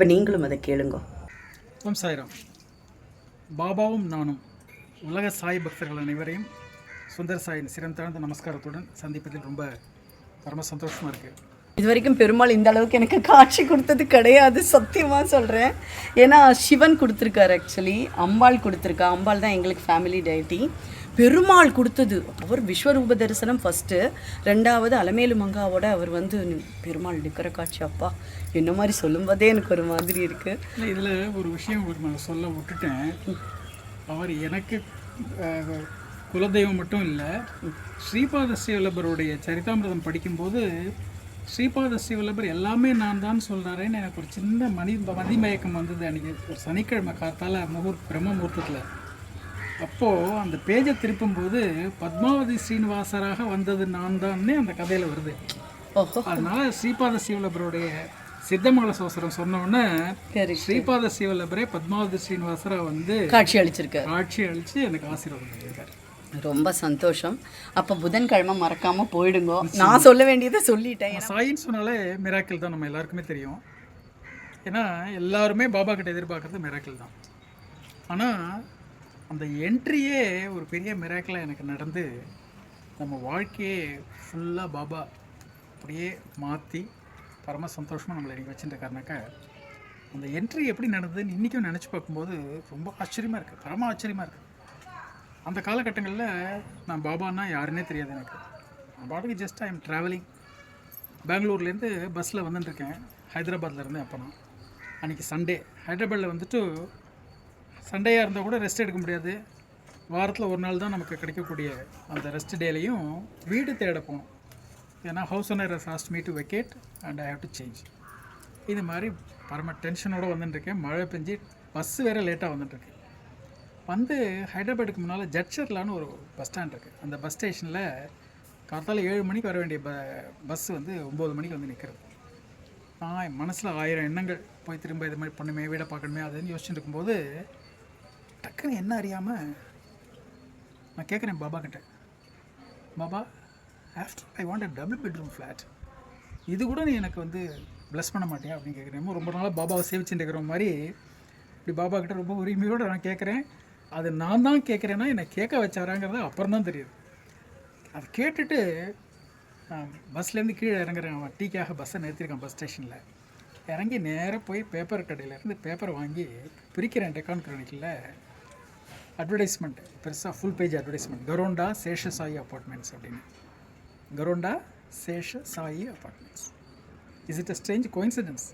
இப்போ நீங்களும் அதை கேளுங்க. ஓம் சாய்ராம். பாபாவும் நானும் உலக சாய் பக்தர்கள் அனைவரையும் சுந்தர் சாயின் சிரம் தாழ்ந்த நமஸ்காரத்துடன் சந்திப்பதில் ரொம்ப பரம சந்தோஷமாக இருக்குது. இது வரைக்கும் பெருமாள் இந்த அளவுக்கு எனக்கு காட்சி கொடுத்தது கிடையாது, சத்தியமாக சொல்கிறேன். ஏன்னா சிவன் கொடுத்துருக்காரு, ஆக்சுவலி அம்பாள் கொடுத்துருக்கா. அம்பாள் தான் எங்களுக்கு ஃபேமிலி டயட்டி. பெருமாள் கொடுத்தது அவர் விஸ்வரூப தரிசனம் ஃபஸ்ட்டு, ரெண்டாவது அலமேலு மங்காவோட அவர் வந்து பெருமாள் நிற்கிற காட்சி. அப்பா என்ன மாதிரி சொல்லும்போதே எனக்கு ஒரு மாதிரி இருக்குது. இதில் ஒரு விஷயம் உங்களுக்கு நான் சொல்ல விட்டுட்டேன். அவர் எனக்கு குலதெய்வம் மட்டும் இல்லை, ஸ்ரீபாத ஸ்ரீவல்லபருடைய சரிதாமிரதம் படிக்கும்போது ஸ்ரீபாத ஸ்ரீவல்லபர் எல்லாமே நான் தான் சொல்கிறாரேன்னு எனக்கு ஒரு சின்ன மதிமயக்கம் வந்தது. அன்றைக்கி ஒரு சனிக்கிழமை காத்தால் பிரம்ம முகூர்த்தத்தில். அப்போது அந்த பேஜை திருப்பும்போது பத்மாவதி ஸ்ரீனிவாசராக வந்தது நான் தான்னே அந்த கதையில் வருது. அதனால் ஸ்ரீபாத ஸ்ரீவல்லபருடைய சித்தமங்கல சோசரம் சொன்னோடனே ஸ்ரீபாத ஸ்ரீவல்லபரே பத்மாவதி ஸ்ரீனிவாசராக வந்து காட்சி அளித்து எனக்கு ஆசீர்வாதம் பண்ணியிருக்காரு. ரொம்ப சந்தோஷம். அப்போ புதன்கிழமை மறக்காமல் போயிடுங்க. நான் சொல்ல வேண்டியதை சொல்லிட்டேன். சாயின்னு சொன்னாலே மிராக்கிள் தான், நம்ம எல்லாருக்குமே தெரியும். ஏன்னா எல்லாருமே பாபா கிட்ட எதிர்பார்க்குறது மிராக்கிள் தான். ஆனால் அந்த என்ட்ரியே ஒரு பெரிய மிராக்கிளாக எனக்கு நடந்து நம்ம வாழ்க்கையே ஃபுல்லாக பாபா அப்படியே மாற்றி பரம சந்தோஷமாக நம்மளை இன்றைக்கி வச்சுருக்காருனாக்கா, அந்த என்ட்ரி எப்படி நடந்ததுன்னு இன்றைக்கும் நினச்சி பார்க்கும்போது ரொம்ப ஆச்சரியமாக இருக்குது, பரம ஆச்சரியமாக இருக்குது. அந்த காலகட்டங்களில் நான் பாபான்னா யாருன்னே தெரியாது எனக்கு. நான் பாட்டுக்கு ஜஸ்ட் ஐ எம் ட்ராவலிங். பெங்களூர்லேருந்து பஸ்ஸில் வந்துட்டுருக்கேன், ஹைதராபாத்தில் இருந்தேன். அப்போ நான் அன்றைக்கி சண்டே ஹைதராபாத்தில் வந்துட்டு, சண்டேயாக இருந்தால் கூட ரெஸ்ட் எடுக்க முடியாது. வாரத்தில் ஒரு நாள் தான் நமக்கு கிடைக்கக்கூடிய அந்த ரெஸ்ட் டேலையும் வீடு தேட போகணும். ஏன்னா house owner has asked me to vacate and I have to change. இது மாதிரி பரம டென்ஷனோடு வந்துட்டுருக்கேன். மழை பெஞ்சு பஸ்ஸு வேறு லேட்டாக வந்துட்டுருக்கு. வந்து ஹைதராபாத்துக்கு முன்னால் ஜட்சர்லான்னு ஒரு பஸ் ஸ்டாண்ட் இருக்குது. அந்த பஸ் ஸ்டேஷனில் காத்தால 7 மணிக்கு வர வேண்டிய பஸ் வந்து 9 மணிக்கு வந்து நிற்கிறது. நான் என் மனசில் 1000 எண்ணங்கள், போய் திரும்ப இது மாதிரி பண்ணுமே, வீடை பார்க்கணுமே, அதுன்னு யோசிச்சுட்டு இருக்கும்போது டக்குன்னு என்ன அறியாமல் நான் கேட்குறேன் பாபா கிட்ட, Baba after I want a double bedroom flat, இது கூட நீ எனக்கு வந்து ப்ளஸ் பண்ண மாட்டேன் அப்படின்னு கேட்குறேன். ரொம்ப நாளாக பாபாவை சேவிச்சுட்டு இருக்கிற மாதிரி இப்படி பாபா கிட்ட ரொம்ப உரிமையோடு நான் கேட்குறேன். அது நான் தான் கேட்குறேன்னா என்னை கேட்க வச்சாராங்கிறது அப்புறம் தான் தெரியுது. அதை கேட்டுட்டு பஸ்லேருந்து கீழே இறங்குறேன். அவன் டீக்காக பஸ்ஸை நிறுத்திருக்கான் பஸ் ஸ்டேஷனில். இறங்கி நேராக போய் பேப்பர் கடையிலேருந்து பேப்பரை வாங்கி பிரிக்கிறேன். டெக்கான் கிரானிக்கில் அட்வர்டைஸ்மெண்ட் பெருசாக full page advertisement, Karonda Sesha Sai apartments அப்படின்னு. Karonda Sesha Sai apartments. Is it a strange coincidence?